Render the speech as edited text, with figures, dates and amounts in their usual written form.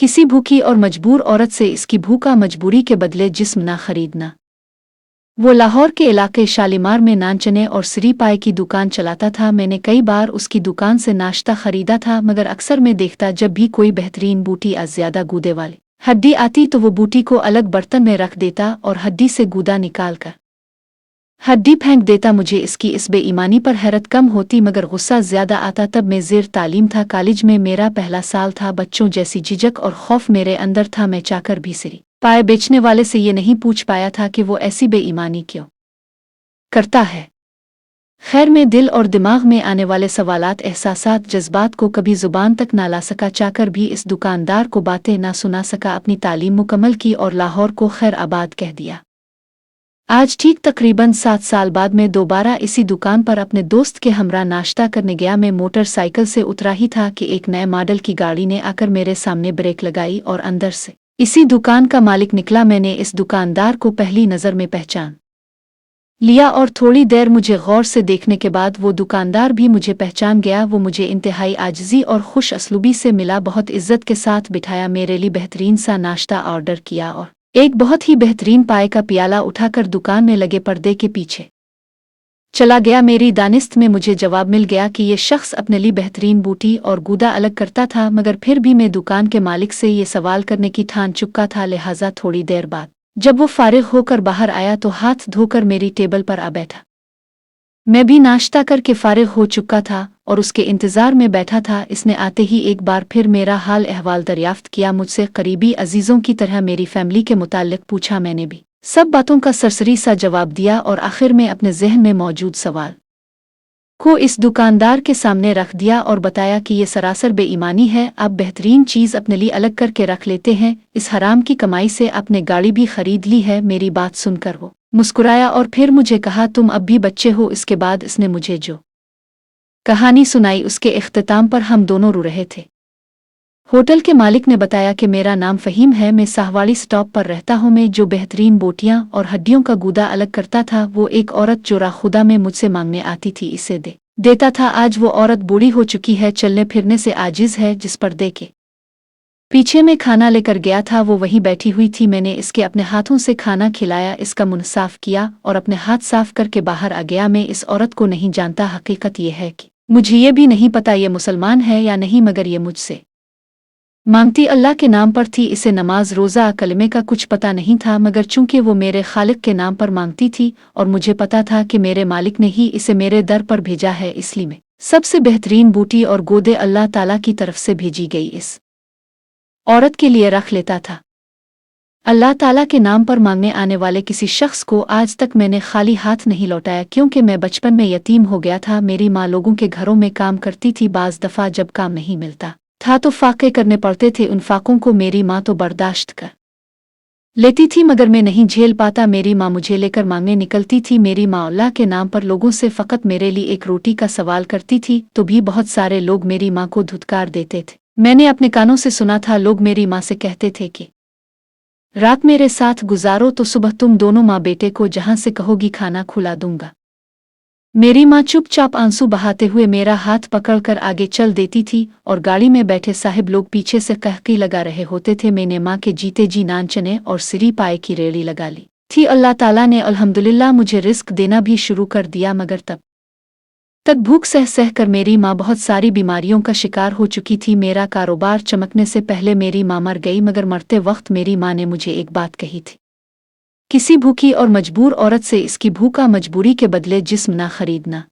किसी भूखी और मजबूर औरत से इसकी भूखा मजबूरी के बदले जिस्म ना खरीदना। वो लाहौर के इलाके शालीमार में नानचने और सिरी पाए की दुकान चलाता था। मैंने कई बार उसकी दुकान से नाश्ता खरीदा था, मगर अक्सर मैं देखता जब भी कोई बेहतरीन बूटी ज़्यादा गूदे वाली हड्डी आती तो वो बूटी को अलग बर्तन में रख देता और हड्डी से गूदा निकाल कर हड्डी फेंक देता। मुझे इसकी इस बेईमानी पर हैरत कम होती मगर गुस्सा ज़्यादा आता। तब मैं ज़ेर तालीम था, कॉलेज में मेरा पहला साल था। बच्चों जैसी झिझक और खौफ मेरे अंदर था। मैं चाहकर भी सिरी पाए बेचने वाले से ये नहीं पूछ पाया था कि वो ऐसी बेईमानी क्यों करता है। खैर, मैं दिल और दिमाग में आने वाले सवालात, एहसासात, जज्बात को कभी ज़ुबान तक ना ला सका। चाहकर भी इस दुकानदार को बातें ना सुना सका। अपनी तालीम मुकम्मल की और लाहौर को खैर आबाद कह दिया। आज ठीक तकरीबन 7 साल बाद मैं दोबारा इसी दुकान पर अपने दोस्त के हमरा नाश्ता करने गया। मैं मोटरसाइकिल से उतरा ही था कि एक नए मॉडल की गाड़ी ने आकर मेरे सामने ब्रेक लगाई और अंदर से इसी दुकान का मालिक निकला। मैंने इस दुकानदार को पहली नज़र में पहचान लिया और थोड़ी देर मुझे गौर से देखने के बाद वो दुकानदार भी मुझे पहचान गया। वो मुझे इंतहाई आजिज़ी और खुश असलूबी से मिला, बहुत इज्जत के साथ बिठाया, मेरे लिए बेहतरीन सा नाश्ता ऑर्डर किया और एक बहुत ही बेहतरीन पाए का प्याला उठाकर दुकान में लगे पर्दे के पीछे चला गया। मेरी दानिस्त में मुझे जवाब मिल गया कि ये शख्स अपने लिए बेहतरीन बूटी और गूदा अलग करता था, मगर फिर भी मैं दुकान के मालिक से ये सवाल करने की ठान चुका था। लिहाजा थोड़ी देर बाद जब वो फारिग होकर बाहर आया तो हाथ धोकर मेरी टेबल पर आ बैठा। मैं भी नाश्ता करके फारिग हो चुका था और उसके इंतज़ार में बैठा था। इसने आते ही एक बार फिर मेरा हाल अहवाल दरियाफ्त किया, मुझसे करीबी अजीज़ों की तरह मेरी फैमिली के मुताल्लिक पूछा। मैंने भी सब बातों का सरसरी सा जवाब दिया और आखिर में अपने जहन में मौजूद सवाल को इस दुकानदार के सामने रख दिया और बताया कि ये सरासर बेईमानी है। आप बेहतरीन चीज़ अपने लिए अलग करके रख लेते हैं। इस हराम की कमाई से आपने गाड़ी भी खरीद ली है। मेरी बात सुनकर वो मुस्कुराया और फिर मुझे कहा, तुम अब भी बच्चे हो। इसके बाद इसने मुझे जो कहानी सुनाई उसके इख्तिताम पर हम दोनों रो रहे थे। होटल के मालिक ने बताया कि मेरा नाम फ़हीम है, मैं साहवाड़ी स्टॉप पर रहता हूँ। मैं जो बेहतरीन बोटियाँ और हड्डियों का गूदा अलग करता था, वो एक औरत जो खुदा में मुझसे मांगने आती थी इसे देता था। आज वो औरत बूढ़ी हो चुकी है, चलने फिरने से आजिज़ है। जिस पर्दे के पीछे में खाना लेकर गया था वो वहीं बैठी हुई थी। मैंने इसके अपने हाथों से खाना खिलाया, इसका मुंह साफ किया और अपने हाथ साफ करके बाहर आ गया। मैं इस औरत को नहीं जानता। हकीकत ये है कि मुझे ये भी नहीं पता ये मुसलमान है या नहीं, मगर ये मुझसे मांगती अल्लाह के नाम पर थी। इसे नमाज, रोज़ा, कलमे का कुछ पता नहीं था, मगर चूंकि वो मेरे खालिक के नाम पर मांगती थी और मुझे पता था कि मेरे मालिक ने ही इसे मेरे दर पर भेजा है, इसलिए मैं सबसे बेहतरीन बूटी और गोदे अल्लाह ताला की तरफ से भेजी गई इस औरत के लिए रख लेता था। अल्लाह ताला के नाम पर मांगने आने वाले किसी शख्स को आज तक मैंने खाली हाथ नहीं लौटाया, क्योंकि मैं बचपन में यतीम हो गया था। मेरी माँ लोगों के घरों में काम करती थी। बाज़ दफ़ा जब काम नहीं मिलता था तो फाके करने पड़ते थे। उन फाकों को मेरी माँ तो बर्दाश्त कर लेती थी, मगर मैं नहीं झेल पाता। मेरी माँ मुझे लेकर मांगने निकलती थी। मेरी माँ अल्लाह के नाम पर लोगों से फ़कत मेरे लिए एक रोटी का सवाल करती थी तो भी बहुत सारे लोग मेरी माँ को धुतकार देते थे। मैंने अपने कानों से सुना था, लोग मेरी माँ से कहते थे कि रात मेरे साथ गुजारो तो सुबह तुम दोनों माँ बेटे को जहाँ से कहोगी खाना खुला दूंगा। मेरी माँ चुपचाप आंसू बहाते हुए मेरा हाथ पकड़कर आगे चल देती थी और गाड़ी में बैठे साहिब लोग पीछे से कहकी लगा रहे होते थे। मैंने माँ के जीते जी नान चने और सिरी पाए की रेड़ी लगा ली थी। अल्लाह ताला ने अल्हम्दुलिल्लाह मुझे रिस्क देना भी शुरू कर दिया, मगर तब तक भूख सह सह कर मेरी माँ बहुत सारी बीमारियों का शिकार हो चुकी थी। मेरा कारोबार चमकने से पहले मेरी माँ मर गई, मगर मरते वक्त मेरी माँ ने मुझे एक बात कही थी, किसी भूखी और मजबूर औरत से इसकी भूखा मजबूरी के बदले जिस्म ना खरीदना।